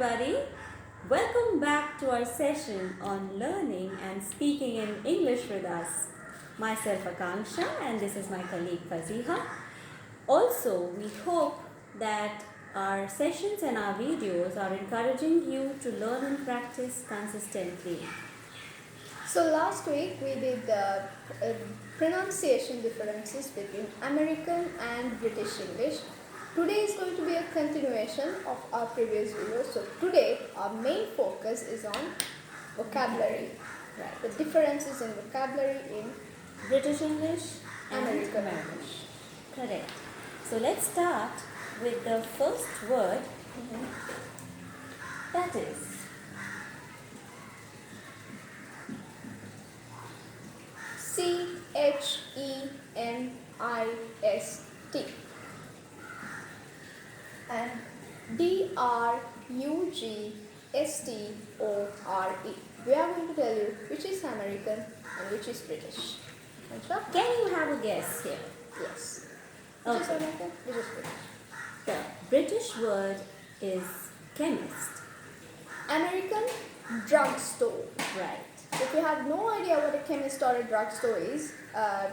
everybody. Welcome back to our session on learning and speaking in English with us. Myself Akanksha and this is my colleague Faziha. Also, we hope that our sessions and our videos are encouraging you to learn and practice consistently. So last week we did the pronunciation differences between American and British English. Today is going to be a continuation of our previous video. So today our main focus is on vocabulary. Right. The differences in vocabulary in British English and American American. English. Correct. So let's start with the first word, that is CHEMIST and DRUGSTORE. We are going to tell you which is American and which is British. Ansha? Can you have a guess here? Yes. Which is Okay. American? Which is British? The British word is chemist. American, drugstore. Right. So if you have no idea what a chemist or a drugstore is,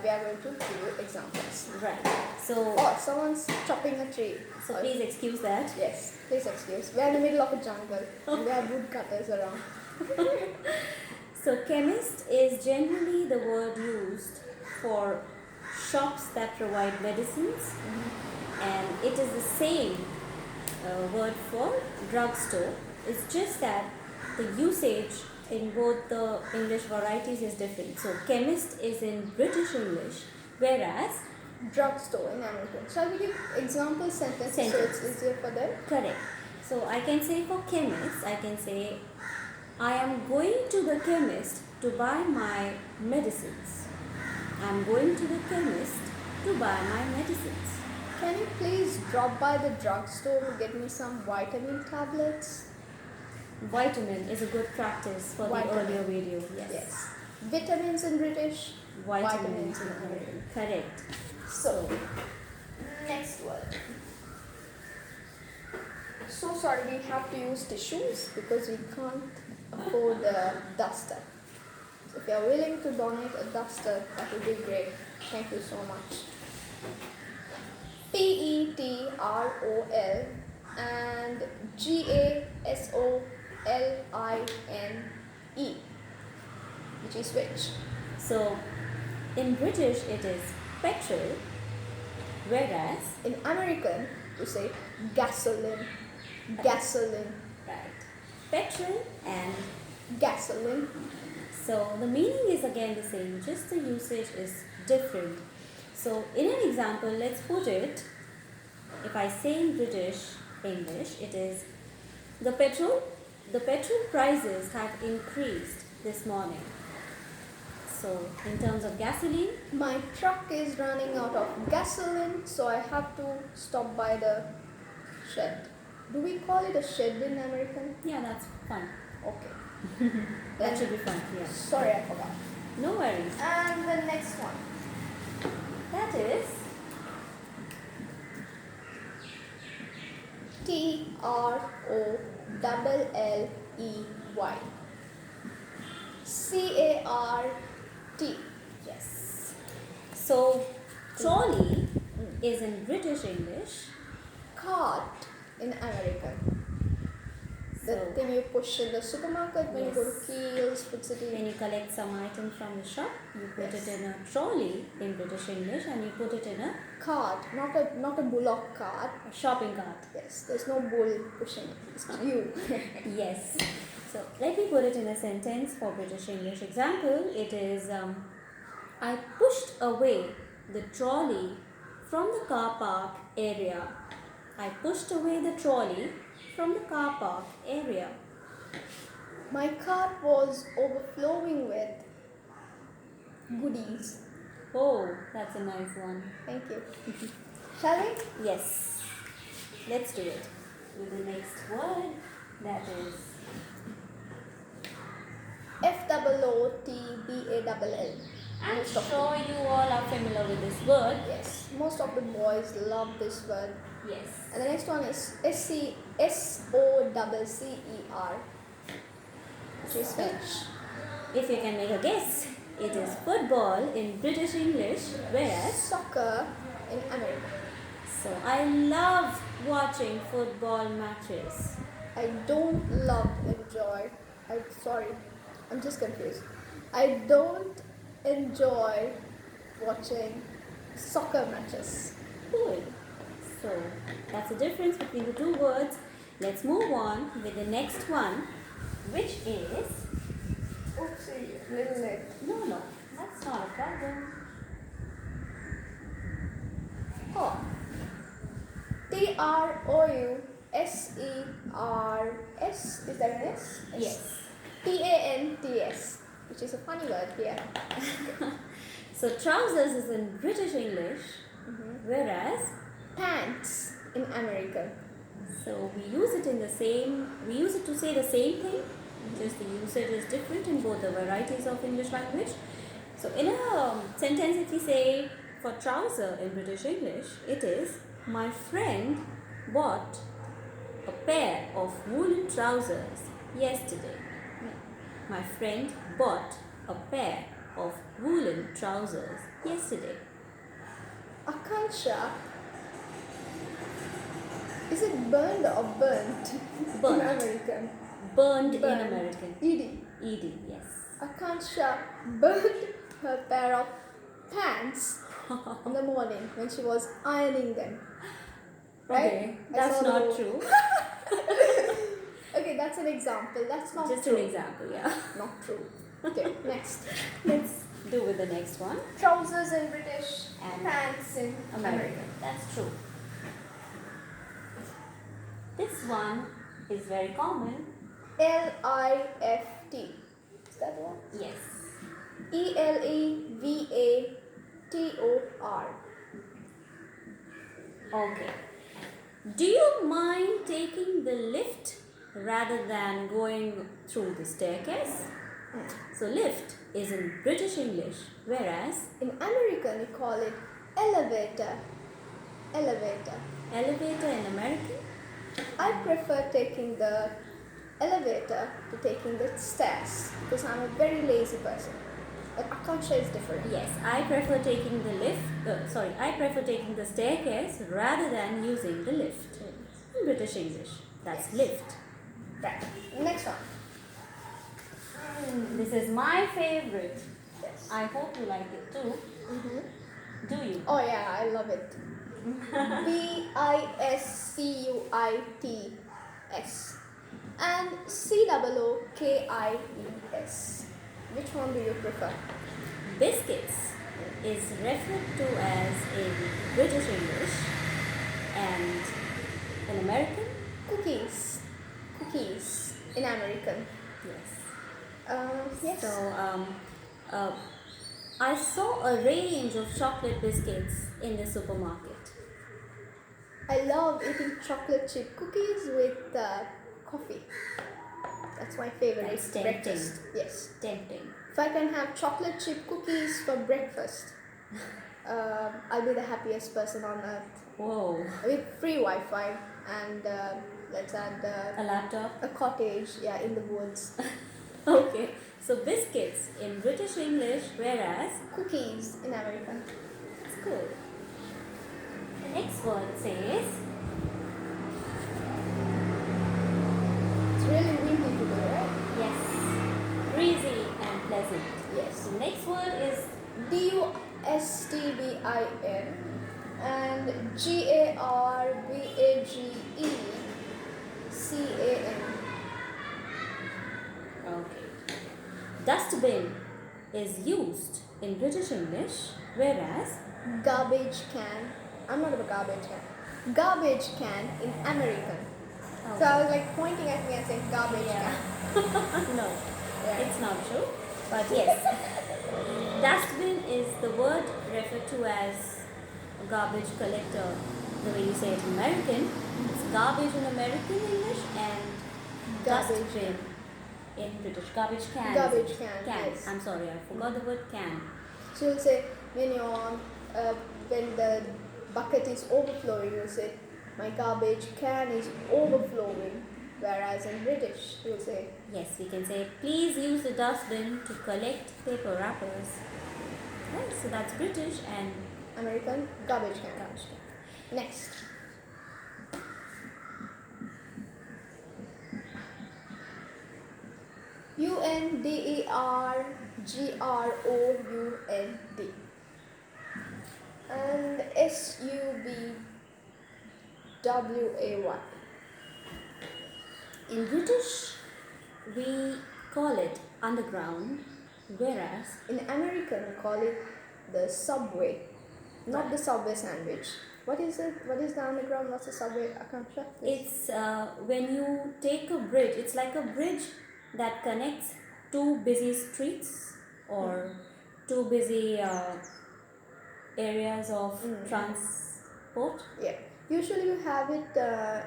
we are going to give you examples. Right. So Or someone's chopping a tree. Or- please excuse that. Yes, please excuse. We are in the middle of a jungle and we have woodcutters around. So chemist is generally the word used for shops that provide medicines, and it is the same word for drugstore. It's just that the usage in both the English varieties is different. So chemist is in British English, whereas Drugstore in American. Shall we give example sentences so Sentence. it's easier for them? correct. So I can say for chemist, I can say I am going to the chemist to buy my medicines. I am going to the chemist to buy my medicines. Can you please drop by the drugstore to get me some vitamin tablets? Vitamin is a good practice for Vitamin. the earlier video. Yes. Vitamins in British. Vitamins in in American. Correct. So, next word. So sorry, we have to use tissues because we can't afford a duster. So if you are willing to donate a duster, that would be great. Thank you so much. PETROL and GASOLINE, which is which? So in British it is petrol, whereas In American, you say gasoline, gasoline, right, petrol and gasoline. so the meaning is again the same, just the usage is different. So in an example, let's put it, if I say in British English, it is the petrol prices have increased this morning. So in terms of gasoline, My truck is running out of gasoline, so I have to stop by the shed. Do we call it a shed in American? yeah, that's fun. Okay. That should be fun, yeah. Sorry, I forgot. No worries. And the next one. That is TROLLEY. CART. yes. So trolley is in British English. Cart in American. The So thing you push in the supermarket when you go to Yes. Keels, Food City. when you collect some item from the shop, you put Yes. it in a trolley in British English and you put it in a Cart, not a bullock cart. shopping cart. Yes, there's no bull pushing it. It's you. Yes. So let me put it in a sentence for British English. Example, it is I pushed away the trolley from the car park area. I pushed away the trolley from the car park area. My cart was overflowing with goodies. Oh, that's a nice one. Thank you. Shall we? Yes. Let's do it with the next word, that is FOOTBALL. I'm sure you all are familiar with this word. Yes, most of the boys love this word. Yes. And the next one is SOCCER, which is which? If you can make a guess, it is football in British English, whereas. Soccer in America. So I love watching football matches. I don't enjoy. I'm just confused. I don't enjoy watching soccer matches. Cool. So that's the difference between the two words. Let's move on with the next one, which is. Oopsie, little late. No, that's not a problem. Oh. TROUSERS. Is that an S? Yes. PANTS, which is a funny word here. So trousers is in British English, whereas. Pants in American. So we use it to say the same thing, just the usage is different in both the varieties of English language. So in a sentence, if we say for trouser in British English, it is, my friend bought a pair of woolen trousers yesterday. My friend bought a pair of woolen trousers yesterday. Akansha, is it burned or burnt? Burnt. In American. Burned in Burnt. American. ED. ED, yes. Akansha burned her pair of pants in the morning when she was ironing them. Right? Okay, I that's saw not the- true. Okay, that's an example. That's not Just true. an example, yeah. Not true. Okay, next. Let's do with the next one. Trousers in British, And pants in American. That's true. This one is very common. LIFT. Is that the one? Yes. ELEVATOR. Okay. Do you mind taking the lift rather than going through the staircase? So lift is in British English, whereas In American, we call it elevator. Elevator. elevator in American. I prefer taking the elevator to taking the stairs because I'm a very lazy person. But Akansha is different. Yes, I prefer taking the I prefer taking the staircase rather than using the lift. In British English, that's Yes. lift. Right. Next one. This is my favorite. Yes. I hope you like it too. Do you? Oh yeah, I love it. BISCUITS and COOKIES. Which one do you prefer? Biscuits is referred to as in British English and in American. Cookies. Cookies in American. Yes. Yes. So I saw a range of chocolate biscuits in the supermarket. I love eating chocolate chip cookies with coffee. That's my favorite That's tempting. breakfast. Yes. Tempting. If I can have chocolate chip cookies for breakfast, I'll be the happiest person on earth. Whoa. With free Wi-Fi and let's add A laptop. a cottage, yeah, in the woods. Okay. So biscuits in British English, whereas Cookies in American. it's good. The next word says It's really windy today, right? yes, breezy and pleasant. Yes. So the next word is DUSTBIN and GARBAGECAN. okay. Dustbin is used in British English, whereas Garbage can. I'm not a garbage can. Garbage can in American. So I was like pointing at me and saying garbage yeah. can. No, Yeah. it's not true. But yes, dustbin is the word referred to as a garbage collector. The way you say it in American, it's garbage in American English and Garbage dustbin in British. Garbage can. Garbage can, Can. yes. I'm sorry, I forgot the word can. So you'll say when the bucket is overflowing, you'll say My garbage can is overflowing. Whereas in British, you'll say, Yes, we can say, please use the dustbin to collect paper wrappers. Right, so that's British and American, garbage can. garbage can. Next. UNDERGROUND and SUBWAY. In British, we call it underground, whereas In American, we call it the subway, not Right. the subway sandwich. What is it? What is the underground? What's the subway, Akanksha? it's when you take a bridge, it's like a bridge that connects two busy streets or two busy areas of transport, Yeah. Usually you have it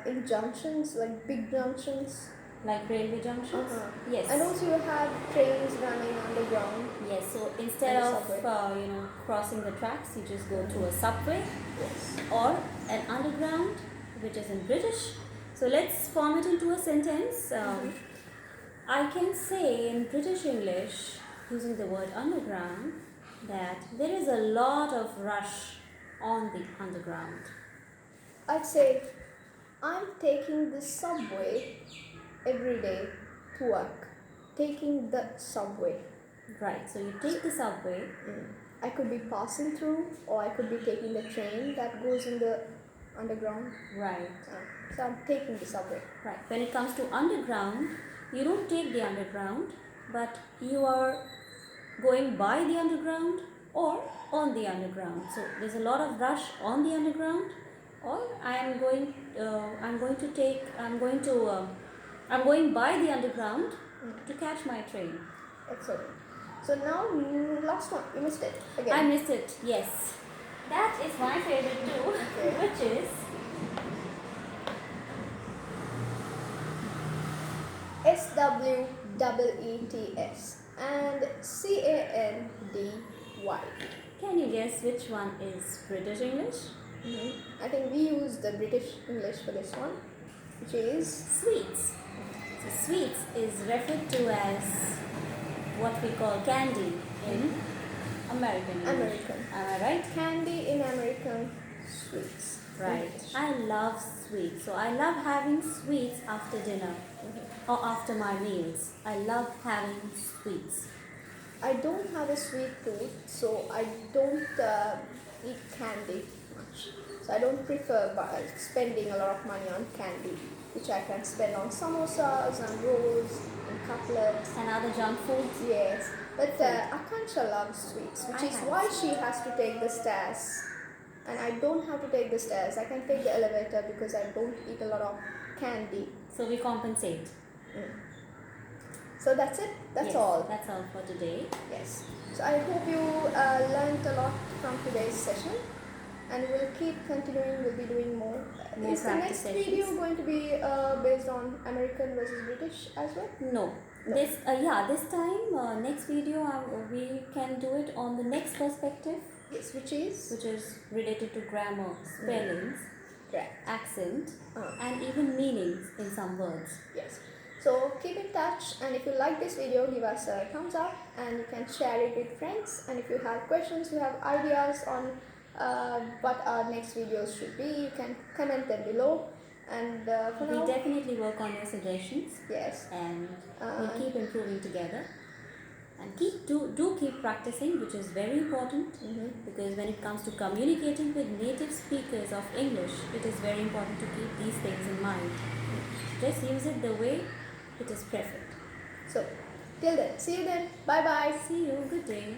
in junctions, like big junctions. like railway junctions. Uh-huh. Yes. And also you have trains running underground. Yes, so instead And a of subway. crossing the tracks, you just go through a subway Yes. or an underground, which is in British. So let's form it into a sentence. I can say in British English, using the word underground, that there is a lot of rush on the underground. I'd say I'm taking the subway every day to work. Taking the subway. Right, so you take the subway. I could be passing through, or I could be taking the train that goes in the underground. Right, So I'm taking the subway. right. When it comes to underground, you don't take the underground, but you are going by the underground or on the underground. So there's a lot of rush on the underground, or I'm going by the underground to catch my train. Excellent. So now, last one. You missed it again. I missed it. Yes, that is my favorite too, Okay. which is SWEETS and CANDY. Can you guess which one is British English? I think we use the British English for this one, which is Sweets. So sweets is referred to as what we call candy in American English. American. Am I right? Candy in American, sweets. Right. English. I love sweets. So I love having sweets after dinner or after my meals. I love having sweets. I don't have a sweet tooth, so I don't eat candy much. So I don't prefer spending a lot of money on candy, which I can spend on samosas and rolls and cutlets. And other junk foods. Yes, but Akanksha loves sweets, which I is have why she has to take the stairs. And I don't have to take the stairs. I can take the elevator because I don't eat a lot of candy. So we compensate. So that's it. That's Yes, all. That's all for today. Yes. So I hope you learned a lot from today's session, and we'll keep continuing. We'll be doing more. More Is the practice next video sessions. going to be based on American versus British as well? No. No. This time next video we can do it on the next perspective, Yes, which is which is related to grammar, spellings, correct. accent, Uh. and even meanings in some words. Yes. So keep in touch, and if you like this video, give us a thumbs up, and you can share it with friends. And if you have questions, you have ideas on what our next videos should be, you can comment them below. And for We now, definitely work on your suggestions, yes. and we'll keep improving together. And do keep practicing, which is very important, because when it comes to communicating with native speakers of English, it is very important to keep these things in mind. Just use it the way it is preferred. So till then, see you then. Bye bye. See you. Good day.